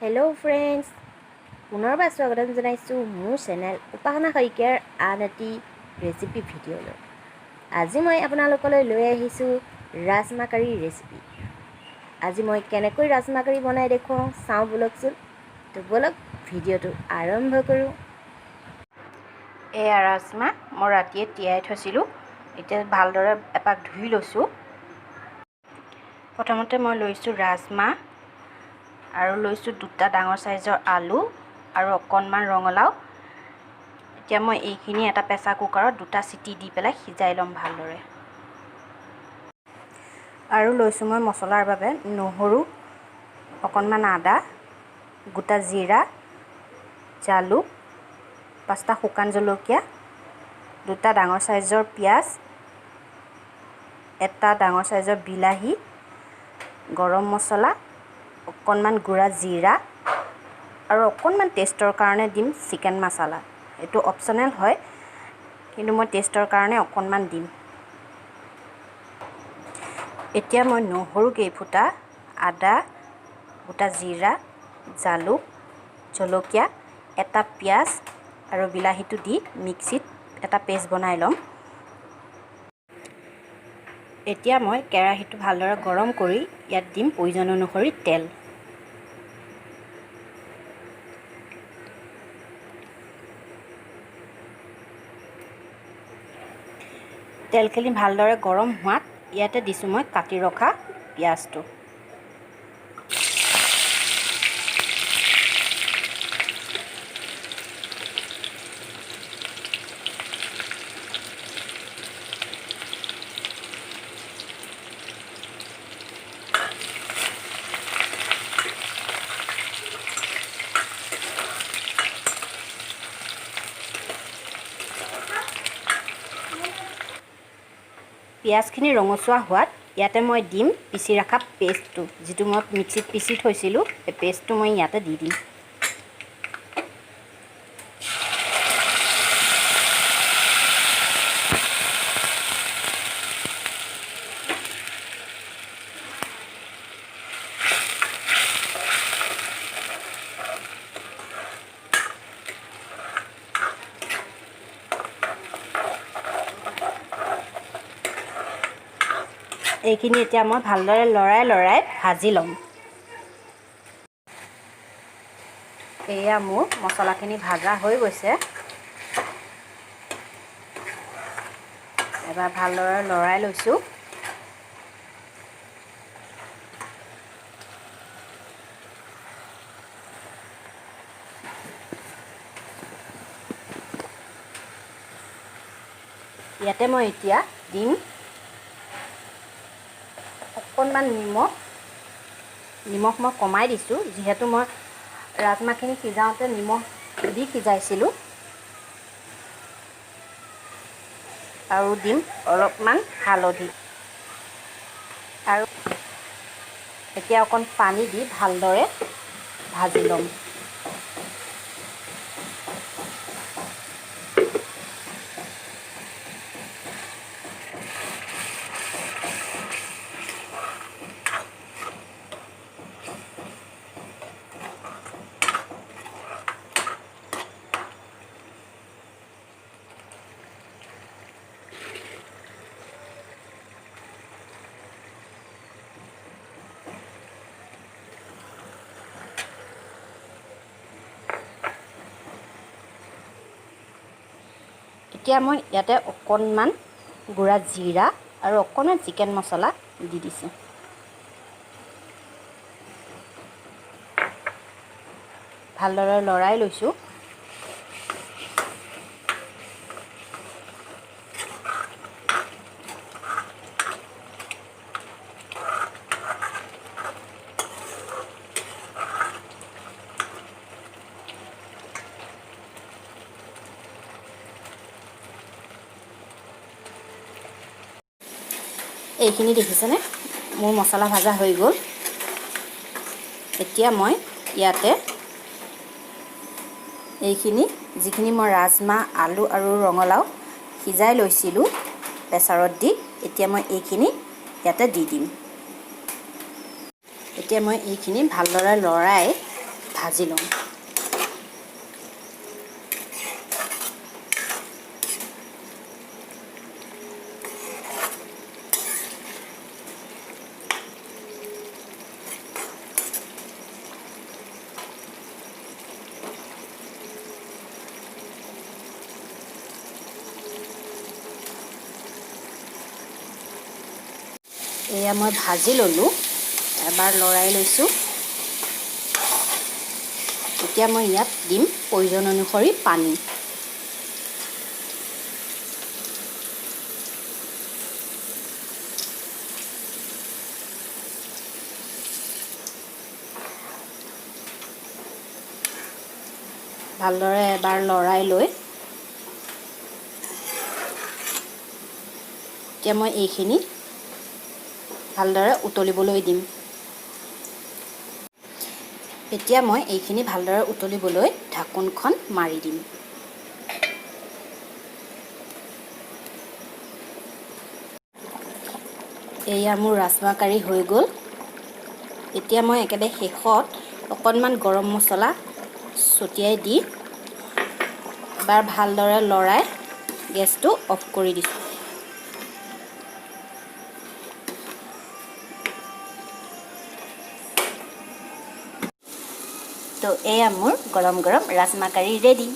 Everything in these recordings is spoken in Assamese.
হেল্ল' ফ্ৰেণ্ডছ, পুনৰবাৰ স্বাগতম জনাইছোঁ মোৰ চেনেল উপাসনা শইকীয়াৰ আন এটি ৰেচিপি ভিডিঅ'লৈ। আজি মই আপোনালোকলৈ লৈ আহিছোঁ ৰাজমা কাৰী ৰেচিপি। আজি মই কেনেকৈ ৰাজমা কাৰী বনাই দেখুৱাওঁ চাওঁ ব'লকচোন। তো ব'লক ভিডিঅ'টো আৰম্ভ কৰোঁ। এয়া ৰাজমা মই ৰাতিয়ে তিয়াই থৈছিলোঁ, এতিয়া ভালদৰে এপাক ধুই লৈছোঁ। প্ৰথমতে মই লৈছোঁ ৰাজমা আৰু লৈছোঁ দুটা ডাঙৰ চাইজৰ আলু আৰু অকণমান ৰঙালাও। এতিয়া মই এইখিনি এটা প্ৰেছাৰ কুকাৰত দুটা চিটি দি পেলাই সিজাই ল'ম ভালদৰে। আৰু লৈছোঁ মই মছলাৰ বাবে নহৰু, অকণমান আদা, গোটা জিৰা, জালুক, 5টা শুকান জলকীয়া, দুটা ডাঙৰ চাইজৰ পিঁয়াজ, এটা ডাঙৰ চাইজৰ বিলাহী, গৰম মছলা, অকণমান গুড়া জিৰা আৰু অকণমান টেষ্টৰ কাৰণে দিম চিকেন মছলা। এইটো অপশ্যনেল হয়, কিন্তু মই টেষ্টৰ কাৰণে অকণমান দিম। এতিয়া মই নহৰু কেইফুটা, আদা, গোটা জিৰা, জালুক, জলকীয়া, এটা পিঁয়াজ আৰু বিলাহীটো দি মিক্সিত এটা পেষ্ট বনাই ল'ম। এতিয়া মই কেৰাহীটো ভালদৰে গৰম কৰি ইয়াত দিম প্ৰয়োজন অনুসৰি তেল। তেলখিনি ভালদৰে গৰম হোৱাত ইয়াতে দিছোঁ মই কাটি ৰখা পিঁয়াজটো। পিঁয়াজখিনি ৰঙচুৱা হোৱাত ইয়াতে মই দিম পিচি ৰখা পেষ্টটো, যিটো মই মিক্সিত পিচি থৈছিলোঁ। এই পেষ্টটো মই ইয়াতে দি দিম। এইখিনি এতিয়া মই ভালদৰে লৰাই ভাজি ল'ম। এয়া মোৰ মছলাখিনি ভাজা হৈ গৈছে। এবাৰ ভালদৰে লৰাই লৈছোঁ। ইয়াতে মই এতিয়া দিম অকণমান নিমখ মই কমাই দিছোঁ, যিহেতু মই ৰাজমাখিনি সিজাওঁতে নিমখ দি সিজাইছিলোঁ। আৰু দিম অলপমান হালধি আৰু এতিয়া অকণ পানী দি ভালদৰে ভাজি ল'ম। এতিয়া মই ইয়াতে অকণমান গুড়া জিৰা আৰু অকণমান চিকেন মছলা দি দিছোঁ। ভালদৰে লৰাই লৈছোঁ। এইখিনি দেখিছেনে, মোৰ মছলা ভাজা হৈ গ'ল। এতিয়া মই ইয়াতে এইখিনি যিখিনি মই ৰাজমা, আলু আৰু ৰঙালাও সিজাই লৈছিলোঁ প্ৰেছাৰত দি, এতিয়া মই এইখিনি ইয়াতে দি দিম। এতিয়া মই এইখিনি ভালদৰে লৰাই ভাজি লওঁ। এয়া মই ভাজি ল'লোঁ, এবাৰ লৰাই লৈছোঁ। এতিয়া মই ইয়াত দিম প্ৰয়োজন অনুসৰি পানী। ভালদৰে এবাৰ লৰাই লৈ এতিয়া মই এইখিনি ভালদৰে উতলিবলৈ দিম। এতিয়া মই এইখিনি ভালদৰে উতলিবলৈ ঢাকোনখন মাৰি দিম। এয়া মোৰ ৰাজমা কাৰী হৈ গ'ল। এতিয়া মই একেবাৰে শেষত অকণমান গৰম মছলা ছটিয়াই দি এবাৰ ভালদৰে লৰাই গেছটো অফ কৰি দিছোঁ। তো এয়া মোৰ গৰম গৰম ৰাজমা কাৰী ৰেডি।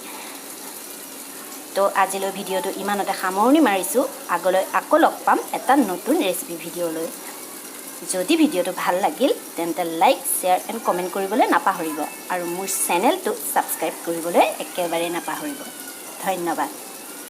তো আজিলৈ ভিডিঅ'টো ইমানতে সামৰণি মাৰিছোঁ। আগলৈ আকৌ লগ পাম এটা নতুন ৰেচিপি ভিডিঅ'লৈ। যদি ভিডিঅ'টো ভাল লাগিল তেন্তে লাইক, শ্বেয়াৰ এণ্ড কমেণ্ট কৰিবলৈ নাপাহৰিব আৰু মোৰ চেনেলটো ছাবস্ক্ৰাইব কৰিবলৈ একেবাৰে নাপাহৰিব। ধন্যবাদ।